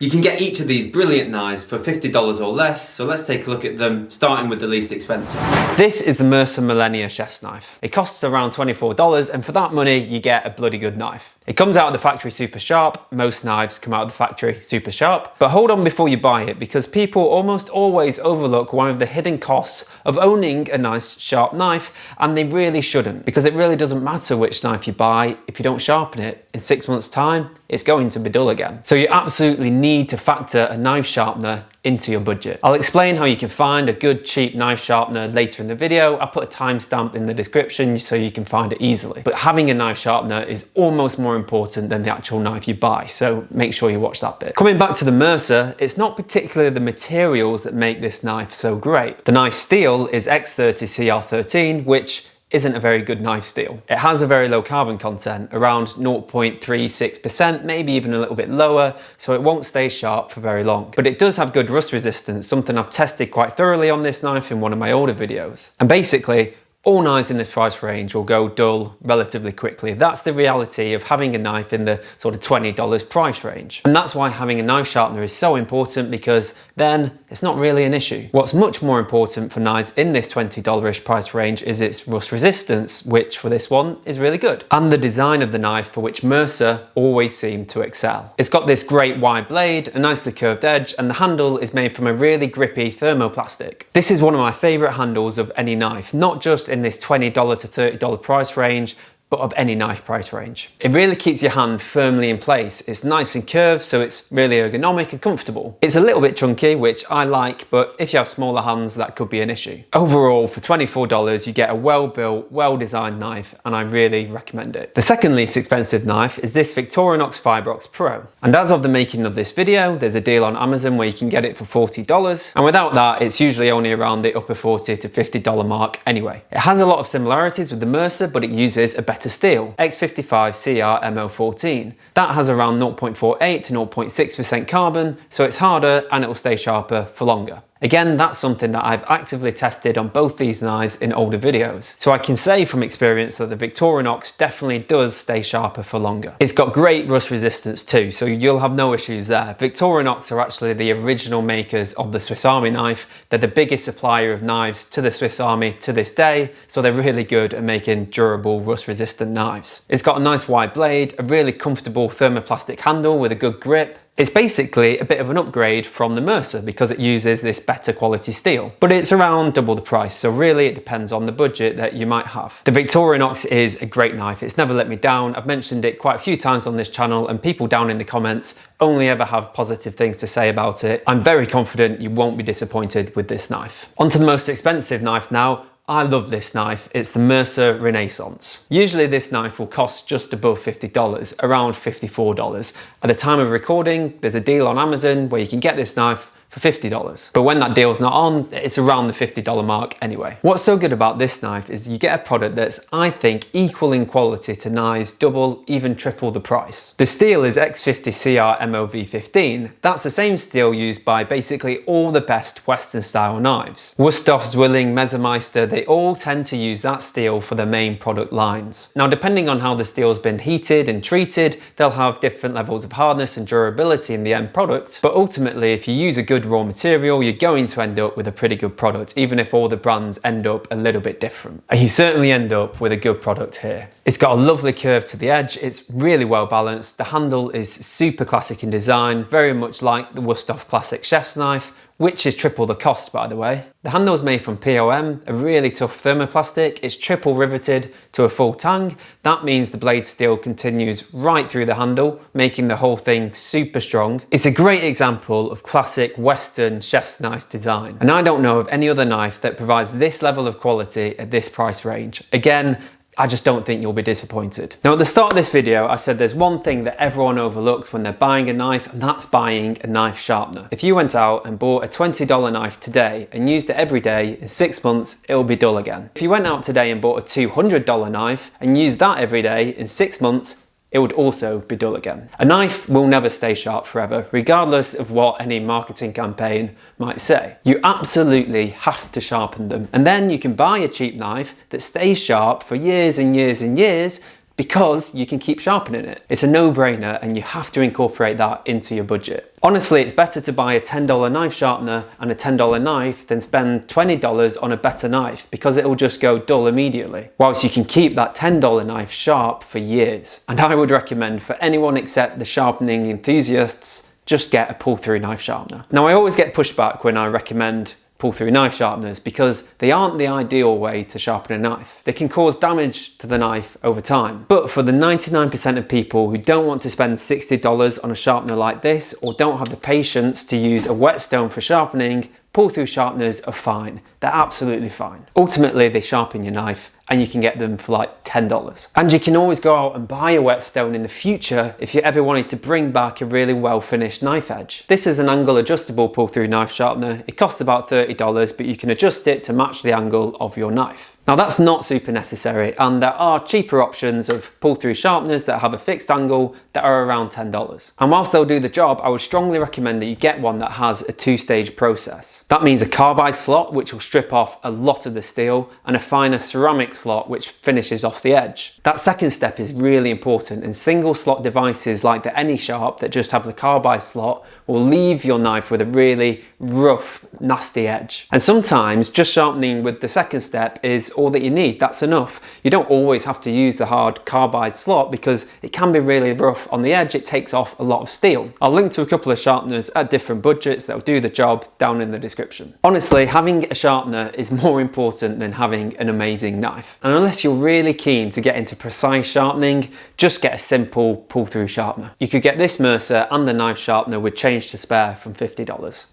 You can get each of these brilliant knives for $50 or less, so let's take a look at them, starting with the least expensive. This is the Mercer Millennia chef's knife. It costs around $24, and for that money, you get a bloody good knife. It comes out of the factory super sharp. Most knives come out of the factory super sharp. But hold on before you buy it, because people almost always overlook one of the hidden costs of owning a nice sharp knife, and they really shouldn't, because it really doesn't matter which knife you buy. If you don't sharpen it, in 6 months' time, it's going to be dull again. So you absolutely need to factor a knife sharpener into your budget. I'll explain how you can find a good cheap knife sharpener later in the video. I'll put a timestamp in the description so you can find it easily. But having a knife sharpener is almost more important than the actual knife you buy, so make sure you watch that bit. Coming back to the Mercer, it's not particularly the materials that make this knife so great. The knife steel is X30 CR13, which isn't a very good knife steel. It has a very low carbon content, around 0.36%, maybe even a little bit lower, so it won't stay sharp for very long. But it does have good rust resistance, something I've tested quite thoroughly on this knife in one of my older videos. And basically, all knives in this price range will go dull relatively quickly. That's the reality of having a knife in the sort of $20 price range. And that's why having a knife sharpener is so important, because then it's not really an issue. What's much more important for knives in this $20-ish price range is its rust resistance, which for this one is really good. And the design of the knife, for which Mercer always seem to excel. It's got this great wide blade, a nicely curved edge, and the handle is made from a really grippy thermoplastic. This is one of my favorite handles of any knife, not just in this $20 to $30 price range, but of any knife price range. It really keeps your hand firmly in place. It's nice and curved, so it's really ergonomic and comfortable. It's a little bit chunky, which I like, but if you have smaller hands, that could be an issue. Overall, for $24, you get a well-built, well-designed knife, and I really recommend it. The second least expensive knife is this Victorinox Fibrox Pro. And as of the making of this video, there's a deal on Amazon where you can get it for $40, and without that, it's usually only around the upper $40 to $50 mark anyway. It has a lot of similarities with the Mercer, but it uses a better steel, X55 CR MO14. That has around 0.48 to 0.6% carbon, so it's harder and it will stay sharper for longer. Again, that's something that I've actively tested on both these knives in older videos. So I can say from experience that the Victorinox definitely does stay sharper for longer. It's got great rust resistance too, so you'll have no issues there. Victorinox are actually the original makers of the Swiss Army knife. They're the biggest supplier of knives to the Swiss Army to this day, so they're really good at making durable, rust resistant knives. It's got a nice wide blade, a really comfortable thermoplastic handle with a good grip. It's basically a bit of an upgrade from the Mercer because it uses this better quality steel, but it's around double the price, so really it depends on the budget that you might have. The Victorinox is a great knife. It's never let me down. I've mentioned it quite a few times on this channel, and people down in the comments only ever have positive things to say about it. I'm very confident you won't be disappointed with this knife. On to the most expensive knife now. I love this knife. It's the Mercer Renaissance. Usually this knife will cost just above $50, around $54. At the time of recording, there's a deal on Amazon where you can get this knife for $50. But when that deal's not on, it's around the $50 mark anyway. What's so good about this knife is you get a product that's, I think, equal in quality to knives double, even triple the price. The steel is X50 CR MOV15. That's the same steel used by basically all the best Western style knives. Wüsthof, Zwilling, Messermeister, they all tend to use that steel for their main product lines. Now, depending on how the steel's been heated and treated, they'll have different levels of hardness and durability in the end product. But ultimately, if you use a good raw material, you're going to end up with a pretty good product, even if all the brands end up a little bit different. And you certainly end up with a good product here. It's got a lovely curve to the edge, it's really well balanced, the handle is super classic in design, very much like the Wüsthof Classic Chef's Knife, which is triple the cost, by the way. The handle is made from POM, a really tough thermoplastic. It's triple riveted to a full tang. That means the blade steel continues right through the handle, making the whole thing super strong. It's a great example of classic Western chef's knife design. And I don't know of any other knife that provides this level of quality at this price range. Again, I just don't think you'll be disappointed. Now, at the start of this video, I said there's one thing that everyone overlooks when they're buying a knife, and that's buying a knife sharpener. If you went out and bought a $20 knife today and used it every day, in 6 months, it'll be dull again. If you went out today and bought a $200 knife and used that every day, in 6 months, it would also be dull again. A knife will never stay sharp forever, regardless of what any marketing campaign might say. You absolutely have to sharpen them, and then you can buy a cheap knife that stays sharp for years and years and years, because you can keep sharpening it. It's a no-brainer and you have to incorporate that into your budget. Honestly, it's better to buy a $10 knife sharpener and a $10 knife than spend $20 on a better knife, because it'll just go dull immediately, whilst you can keep that $10 knife sharp for years. And I would recommend for anyone except the sharpening enthusiasts, just get a pull-through knife sharpener. Now, I always get pushback when I recommend pull-through knife sharpeners because they aren't the ideal way to sharpen a knife. They can cause damage to the knife over time. But for the 99% of people who don't want to spend $60 on a sharpener like this, or don't have the patience to use a whetstone for sharpening, pull-through sharpeners are fine. They're absolutely fine. Ultimately, they sharpen your knife and you can get them for like $10. And you can always go out and buy a whetstone in the future if you ever wanted to bring back a really well finished knife edge. This is an angle adjustable pull-through knife sharpener. It costs about $30, but you can adjust it to match the angle of your knife. Now, that's not super necessary, and there are cheaper options of pull-through sharpeners that have a fixed angle that are around $10. And whilst they'll do the job, I would strongly recommend that you get one that has a two-stage process. That means a carbide slot, which will strip off a lot of the steel, and a finer ceramic slot, which finishes off the edge. That second step is really important, and single slot devices like the AnySharp that just have the carbide slot will leave your knife with a really rough, nasty edge. And sometimes just sharpening with the second step is all that you need. That's enough. You don't always have to use the hard carbide slot because it can be really rough on the edge. It takes off a lot of steel. I'll link to a couple of sharpeners at different budgets that'll do the job down in the description. Honestly, having a sharpener is more important than having an amazing knife. And unless you're really keen to get into precise sharpening, just get a simple pull-through sharpener. You could get this Mercer and the knife sharpener with change to spare from $50.